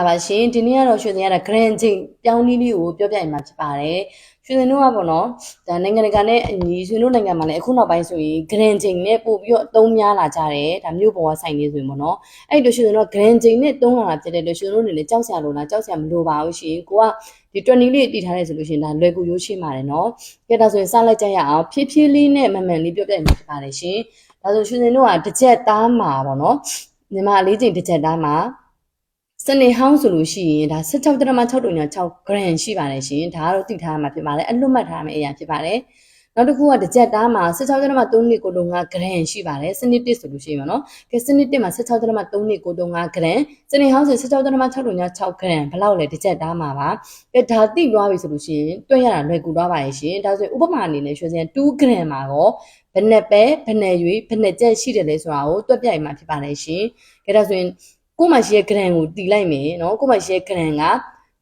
ပါရှင်ဒီနေ့ကတော့ရွှေစင်ရတာ grand ချိန်ပြောင်းနည်းလေးကိုပြောပြရင်မှာဖြစ်ပါတယ်ရွှေစင်တို့ကပေါ့နော်ဒါနိုင်ငံတကာနဲ့အညီရွှေတို့နိုင်ငံမှာလည်းအခုနောက်ပိုင်းဆိုရင် grand ချိန်နဲ့ပို့ပြီးတော့အသုံးများလာကြတယ်ဒါမျိုးပေါ်ကဆိုင်နေဆိုရင်ပေါ့နော်အဲ့တို့ရွှေစင်တို့ grand ချိန်နဲ့သုံးလာတာဖြစ်တဲ့အတွက်ရွှေတို့အနေနဲ့ကြောက်စရာလိုလားကြောက်စရာမလိုပါဘူးရှင်ကိုကဒီ20လေးတည်ထားရဲဆိုလို့ရှိရင်ဒါလွယ်ကူရိုးရှင်းပါတယ်နော်ကဲဒါဆိုရင်စလိုက်ကြရအောင်ဖြည်းဖြည်းလေးနဲ့မှန်မှန်လေးပြောပြရင်မှာဖြစ်ပါတယ်ရှင်ဒါဆိုရွှေစင်တို့ကတစ်ချက်သားမှာပေါ့နော်မြန်မာလေးချိန်တစ်ချက်သားမှာစနေဟောင်းဆိုလို့ရှိရင်ဒါ16.6.6 gram ရှိပါတယ်ရှင်ဒါကတော့သိထားမှာဖြစ်ပါတယ်အလွတ်မှတ်ထားမယ့်အရာဖြစ်ပါတယ်နောက်တစ်ခုကတစ်ချက်သားမှာ16.3.9 gram ရှိပါတယ်စနစ်1ဆိုလို့ရှိရင်ပေါ့နော်ကဲစနစ်1မှာ16.3.9 gram စနေဟောင်းဆို16.6.6 gram ဘယ်လောက်လဲတစ်ချက်သားမှာပါကဲဒါသိသွားပြီဆိုလို့ရှိရင်တွက်ရတာလွယ်ကူသွားပါရဲ့ရှင်ဒါဆိုရင်ဥပမာအနေနဲ့ရွှေစင်2 gram မှာတော့ဘယ်နဲ့ပဲဘယ်နဲ့ရွေးဘယ်နဲ့ကြက်ရှိတယ်လဲဆိုတာကိုတွက်ပြရင်မှာဖြစ်ပါတယ်ရှင်ကဲဒါဆိုရင်ကိုမရှိရဲ့ gram ကိုတီလိုက်မယ်နော်ကိုမရှိရဲ့ gram က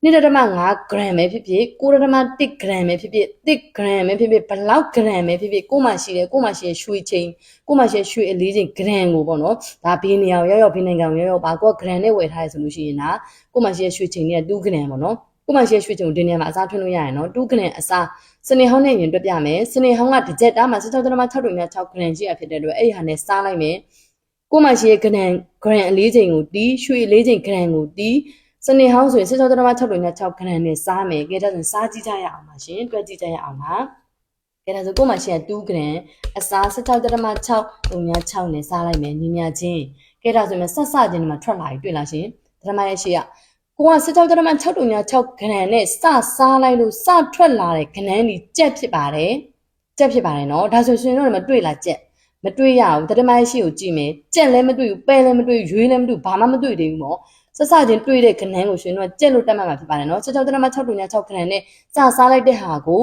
2.5 gram ပဲဖြစ်ဖြစ်9.1 gram ပဲဖြစ်ဖြစ်1 gram ပဲဖြစ်ဖြစ်ဘလောက် gram ပဲဖြစ်ဖြစ်ကိုမရှိရဲ့ရွှေချင်းကိုမရှိရဲ့ရွှေအလေးချင်း gram ကိုပေါ့နော်ဒါဘေးနေအောင်ရောက်ဘေးနိုင်ငံအောင်ရောက်ပါကိုက gram နဲ့ဝယ်ထားရဆိုလို့ရှိရင်ဒါကိုမရှိရဲ့ရွှေချင်းနဲ့2 gram ပေါ့နော်ကိုမရှိရဲ့ရွှေချင်းကိုဒီနေရာမှာအစားထွန်းလို့ရရင်နော်2 gram အစားစနေဟောင်းနဲ့ရင်တွက်ပြမယ်စနေဟောင်းကတစ်ချက်သားမှာ16.6 gram ရှိရဖြစ်တဲ့အတွက်အဲ့ဟာနဲ့စားလိုက်မယ်ကိုမရှိရဲ့ gram အလေးချိန်ကိုတီးရွှေအလေးချိန် gram ကိုတီးစနေဟောင်းဆိုရင်16.6 gram နဲ့စားမယ်ကဲဒါဆိုရင်စားကြည့်ကြရအောင်ပါရှင်တွက်ကြည့်ကြရအောင်ပါကဲဒါဆိုကိုမရှိရဲ့2 gram အစား16.6 နဲ့စားလိုက်မယ်ညီမချင်းကဲဒါဆိုရင်ဆက်စချင်းဒီမှာထွက်လာပြီတွေ့လားရှင်ဓမ္မရဲ့ရှိကကိုက16.6 gram နဲ့စစားလိုက်လို့စထွက်လာတဲ့ခဏန်းကြီးကြက်ဖြစ်ပါတယ်နော်ဒါဆိုရှင်တို့လည်းမတွေ့လားကြက်မတွေ့ရဘူးတတမိုင်းရှိကိုကြည့်မယ်ကြက်လည်းမတွေ့ဘူးပဲလည်းမတွေ့ဘူးရွေးလည်းမတွေ့ဘာမှမတွေ့သေးဘူးပေါ့ဆက်စချင်းတွေ့တဲ့ခဏန်းကိုရှင်တို့ကကြက်လို့တတ်မှတ်မှာဖြစ်ပါတယ်နော်16.6 gram နဲ့စစားလိုက်တဲ့ဟာကို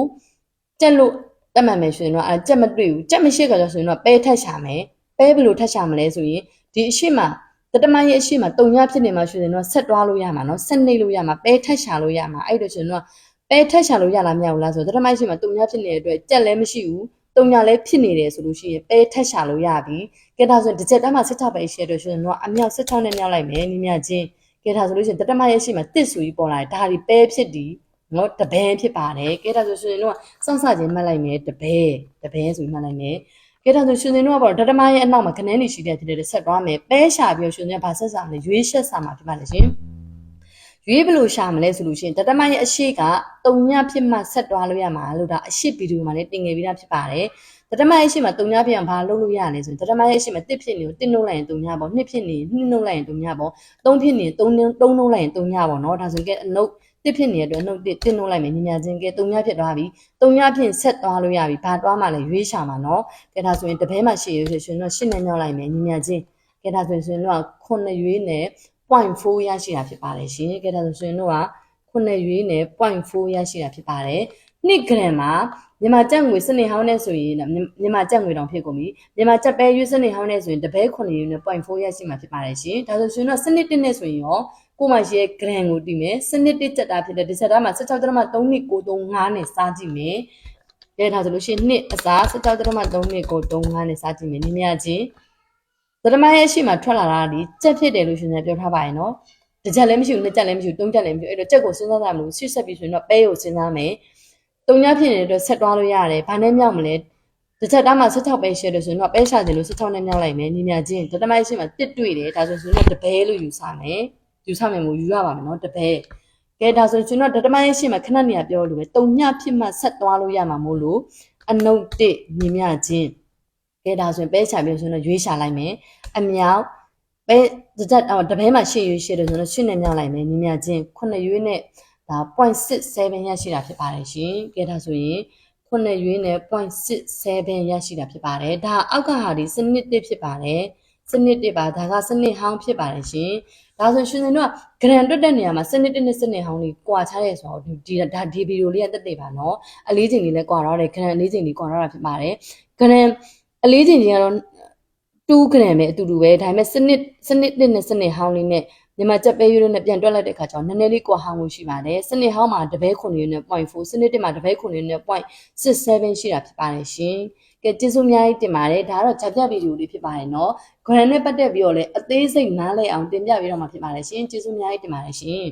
ကြက်လို့တတ်မှတ်မယ်ရှင်တို့ကကြက်မတွေ့ဘူးကြက်မရှိကြတော့ရှင်တို့ကပဲထက်ရှာမယ်ပဲဘယ်လိုထက်ရှာမလဲဆိုရင်ဒီအရှိမတတမိုင်းရဲ့အရှိမတုံညဖြစ်နေမှာရှင်တို့ကဆက်တွားလို့ရမှာနော်ဆက်နှိပ်လို့ရမှာပဲထက်ရှာလို့ရမှာအဲ့လိုရှင်တို့ကပဲထက်ရှာလို့ရလားမရဘူးလားဆိုတတမိုင်းရှိမှာတုံညဖြစ်နေတဲ့အတွက်ကြက်လည်းမရှိဘူးတုံညာလည်းဖြစ်နေတယ်ဆိုလို့ရှိရင်ပဲထက်ရှာလို့ရပြီကဲဒါဆိုတစ်ချက်တည်းမှာ16ပဲရှိရတော့ရှင်တို့ကအမြောက်16နဲ့မြောက်လိုက်မယ်ညီမချင်းကဲဒါဆိုလို့ရှိရင်တတမရဲ့ရှိမှာတစ်ဆိုပြီးပေါ်လာတယ်ဒါဒီပဲဖြစ်ဒီနော်တပဲဖြစ်ပါတယ်ကဲဒါဆိုရှင်တို့ကစောင့်စခြင်းမှတ်လိုက်မယ်တပဲဆိုပြီးမှတ်လိုက်မယ်ကဲဒါဆိုရှင်တို့ကပေါ့တတမရဲ့အနောက်မှာခဏန်းနေရှိတဲ့ဖြစ်တဲ့ဆက်သွားမယ်ပဲရှာပြီးရှင်တို့ကဗာဆက်စာမလဲရွေးရှက်စာမှာဖြစ်ပါလေရှင်ရွေးဘလို့ရှာမလဲဆိုလို့ရှိရင်တတမရဲ့အရှိကတုံညဖြစ်မှဆက်တွားလို့ရမှာလို့ဒါအရှိဗီဒီယိုမှာလည်းတင်ငယ်ပြီးသားဖြစ်ပါတယ်တတမရဲ့အရှိမှာတုံညဖြစ်အောင်ဘာလုပ်လို့ရလဲဆိုရင်တတမရဲ့အရှိမှာတစ်ဖြစ်နေကိုတစ်နှုတ်လိုက်ရင်တုံညပေါ့နှစ်ဖြစ်နေနှစ်နှုတ်လိုက်ရင်တုံညပေါ့သုံးဖြစ်နေသုံးနှုတ်လိုက်ရင်တုံညပေါ့နော်ဒါဆိုရင်အနှုတ်တစ်ဖြစ်နေတဲ့အတွက်နှုတ်တစ်နှုတ်လိုက်မယ်ညီမချင်းကဲတုံညဖြစ်သွားပြီတုံညဖြစ်ဆက်သွားလို့ရပြီဘာတွားမှလဲရွေးရှာမှာနော်ကဲဒါဆိုရင်တပဲမှာရှိရရှင်တော့8နဲ့ညောက်လိုက်မယ်ညီမချင်းကဲဒါဆိုရင်တော့9ရွေးနဲ့0.4 ရရှိတာဖြစ်ပါတယ်ရှင်ကဲဒါဆိုရင်တို့က9ရွေးနဲ့0.4 ရရှိတာဖြစ်ပါတယ်2 gram မှာမြန်မာကျပ်ငွေစနေဟောင်းနဲ့ဆိုရင်မြန်မာကျပ်ငွေတောင်ဖြစ်ကုန်ပြီမြန်မာကျပ်ပဲရွေးစနေဟောင်းနဲ့ဆိုရင်တပဲ9ရွေးနဲ့0.4 ရရှိမှာဖြစ်ပါတယ်ရှင်ဒါဆိုရင်တော့စနစ်1နဲ့ဆိုရင်ရောကိုမှရှိရဲ့ gram ကိုတည်မယ်စနစ်1ချက်တာဖြစ်တဲ့ဒီချက်တာမှာ16.32935နဲ့စားကြည့်မယ်ကဲဒါဆိုလို့ရှိရင်2အစား16.32935နဲ့စားကြည့်မယ်နည်းများချင်းသတ္တမရဲ့ရှိမှထွက်လာတာဒီကြက်ဖြစ်တယ်လို့ရှင်လည်းပြောထားပါရဲ့နော်တစ်ချက်လည်းမရှိဘူးနှစ်ချက်လည်းမရှိဘူးသုံးချက်လည်းမရှိဘူးအဲ့တော့ကြက်ကိုစဉ်းစားတာမလို့ရှစ်ဆက်ပြီးဆိုရင်တော့ပဲကိုစဉ်းစားမယ်တုံညဖြစ်နေတဲ့အတွက်ဆက်တွားလို့ရတယ်ဘာနဲ့မြောက်မလဲတစ်ချက်သားမှာ16ပဲရှယ်လို့ဆိုရင်တော့ပဲရှာတယ်လို့16နဲ့မြောက်လိုက်မယ်ညီမချင်းသတ္တမရဲ့ရှိမှတစ်တွေ့တယ်ဒါဆိုရင်တော့တပဲလို့ယူဆမယ်မို့ယူရပါမယ်နော်တပဲကဲဒါဆိုရင်တော့ဓမ္မရဲ့ရှိမှခဏနေရပြောလို့ပဲတုံညဖြစ်မှဆက်သွားလို့ရမှာမို့လို့အနုတ်1ညီမချင်းကဲဒါဆိုရင်ပဲရှာပြီးဆိုရင်တော့ရွေးရှာလိုက်မယ်အမြောက်ပဲတပဲမှာ8ရွေးရှိတယ်ဆိုတော့8နဲ့မြောက်လိုက်မယ်ညီမချင်း9ရွေးနဲ့ဒါ0.67 ရရှိတာဖြစ်ပါတယ်ရှင်ကဲဒါဆိုရင်9ရွေးနဲ့0.67 ရရှိတာဖြစ်ပါတယ်ဒါအောက်ကဟာဒီစနစ်1ဖြစ်ပါတယ်စနစ်1ပါဒါကစနစ်ဟောင်းဖြစ်ပါတယ်ရှင်ဒါဆိုရှင်တို့က gram တွက်တဲ့နေရာမှာစနစ်1နဲ့စနစ်ဟောင်းလေးကွာခြားရဲဆိုတော့ဒီဗီဒီယိုလေးကတက်ပါနော်အလေးချိန်လေးလည်းကွာတော့တယ် gram အလေးချိန်လေးကွာတော့တာဖြစ်ပါတယ် gram အလေးချိန်ကြီးကတော့2 gram ပဲအတူတူပဲဒါပေမဲ့စနစ်1နဲ့စနစ်ဟောင်းလေးနဲ့ မြန်မာချက်ပဲရွေးလို့နဲ့ပြန်တွက်လိုက်တဲ့အခါကျတော့နည်းနည်းလေးကွာဟမှုရှိပါတယ်စနစ်ဟောင်းမှာတပဲခွန်လေးနဲ့ 0.4 စနစ်တစ်မှာတပဲခွန်လေးနဲ့ 0.67 ရှိတာဖြစ်ပါတယ်ရှင်ကဲကျေးဇူးအများကြီးတင်ပါတယ်ဒါကတော့ဂျာပြဗီဒီယိုလေးဖြစ်ပါတယ်နော် grant နဲ့ပတ်သက်ပြီးတော့လည်းအသေးစိတ်နားလည်အောင်တင်ပြပေးတော့မှာဖြစ်ပါတယ်ရှင်ကျေးဇူးအများကြီးတင်ပါတယ်ရှင်